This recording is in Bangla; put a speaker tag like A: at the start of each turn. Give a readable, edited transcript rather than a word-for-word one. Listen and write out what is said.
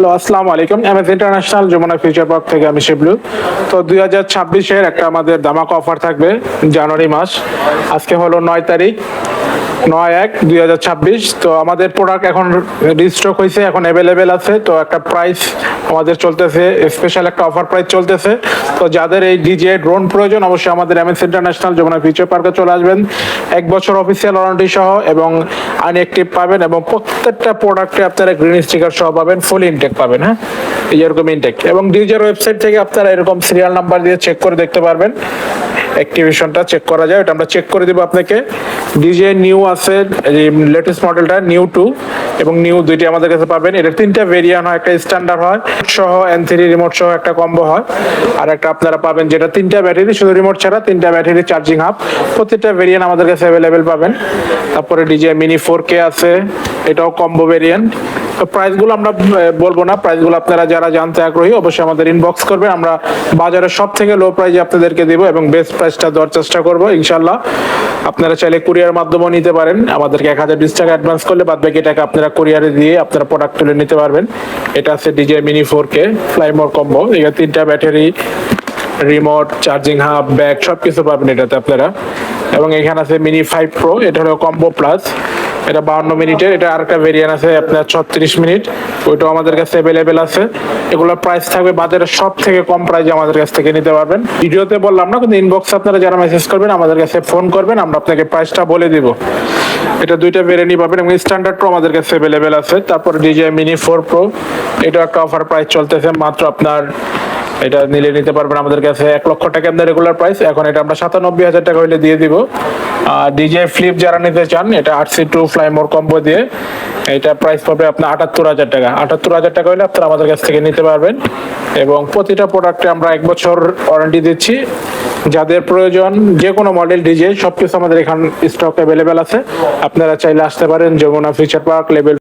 A: হ্যালো, আসসালামু আলাইকুম। MS international Jamuna future park থেকে আমি শিবলু। তো 2026-এর একটা আমাদের ধামাকা অফার থাকবে জানুয়ারি মাস। আজকে হলো 9 তারিখ, 9/1/2026। তো আমাদের প্রোডাক্ট এখন রিস্টক হয়েছে, এখন অ্যাভেলেবেল আছে। তো একটা প্রাইস আমাদের চলতেছে, স্পেশাল একটা অফার প্রাইস চলতেছে। তো যাদের এই ডিজে ড্রোন প্রয়োজন, অবশ্যই আমাদের এমএস ইন্টারন্যাশনাল যমুনা ফিউচার পার্কে চলে আসবেন। 1 বছর অফিসিয়াল ওয়ারেন্টি সহ এবং আনএক্টিভ পাবেন, এবং প্রত্যেকটা প্রোডাক্টে আপনারা গ্রিন স্টিকার সহ পাবেন, ফুল ইনটেক পাবেন। হ্যাঁ, এরকম ইনটেক। এবং ডিজের ওয়েবসাইট থেকে আপনারা এরকম সিরিয়াল নাম্বার দিয়ে চেক করে দেখতে পারবেন। অ্যাক্টিভেশনটা চেক করা যায়, ওটা আমরা চেক করে দিব আপনাকে। ডিজে নিউ আছে, এই লেটেস্ট মডেলটা নিউ 2 এবং নিউ 2টি আমাদের কাছে পাবেন। এটার 3টা ভেরিয়েন্ট হয়, একটা স্ট্যান্ডার্ড হয় সহ N3 রিমোট সহ একটা কম্বো হয়, আর একটা আপনারা পাবেন যেটা 3টা ব্যাটারি, শুধু রিমোট ছাড়া 3টা ব্যাটারি চার্জিং হাব। প্রত্যেকটা ভেরিয়েন্ট আমাদের কাছে অ্যাভেলেবেল পাবেন। তারপরে ডিজে মিনি 4K আছে, এটাও কম্বো ভেরিয়েন্ট। তো প্রাইসগুলো আমরা বলবো না, প্রাইসগুলো আপনারা যারা জানতে আগ্রহী অবশ্যই আমাদের ইনবক্স করবেন। আমরা বাজারের সব থেকে লো প্রাইসে আপনাদেরকে দিব এবং বেস্ট প্রাইসটা দেওয়ার চেষ্টা করবো ইনশাল্লাহ। আপনারা চাইলে কুরিয়ার মাধ্যমেও নিতে পারেন, আমাদেরকে 1020 টাকা অ্যাডভান্স করলে বাদ বাকি টাকা আপনারা কুরিয়ারে দিয়ে আপনারা প্রোডাক্ট তুলে নিতে পারবেন। এটা আছে DJ mini 4K Fly More combo. এখানে 3টা battery, remote, charging hub, bag সবকিছু পাবেন এটাতে আপনারা। এবং এখানে আছে মিনি 5 প্রো, এটা হলো কম্বো প্লাস। এটা 52 মিনিটের, এটা আরেকটা ভেরিয়েন্ট আছে আপনার 36 মিনিট, ওইটাও আমাদের কাছে অ্যাভেলেবেল আছে। এগুলোর প্রাইস থাকবে বাজারের সব থেকে কম প্রাইসে আমাদের কাছ থেকে নিতে পারবেন। ভিডিওতে বললাম না, কিন্তু ইনবক্সে আপনারা যারা মেসেজ করবেন আমাদের কাছে ফোন করবেন, আমরা আপনাকে প্রাইসটা বলে দিব। এটা 2টা ভেরিয়েন্টই পাবেন এবং স্ট্যান্ডার্ড প্রো আমাদের কাছে অ্যাভেলেবেল আছে। তারপর ডিজে মিনি 4 প্রো, এটা একটা অফার প্রাইস চলতেছে মাত্র আপনার, এটা নিলে নিতে পারবেন আমাদের কাছে 1 লক্ষ টাকা আপনার রেগুলার প্রাইস। এখন এটা আমরা 97,000 টাকা হইলে দিয়ে দিব। ডিজে ফ্লিপ যারা নিতে চান, এটা 8C2 ফ্লাইমোর কম্বো দিয়ে, এটা প্রাইস পাবে আপনার 78,000 টাকা। 78,000 টাকা হলে আপনারা আমাদের কাছ থেকে নিতে পারবেন। এবং প্রতিটা প্রোডাক্টে আমরা 1 বছর ওয়ারেন্টি দিচ্ছি। যাদের প্রয়োজন যে কোনো মডেল ডিজে, সবকিছু আমাদের এখানে স্টক অ্যাভেলেবেল আছে। আপনারা চাইলে আসতে পারেন যমুনা ফিউচার পার্ক লেভেল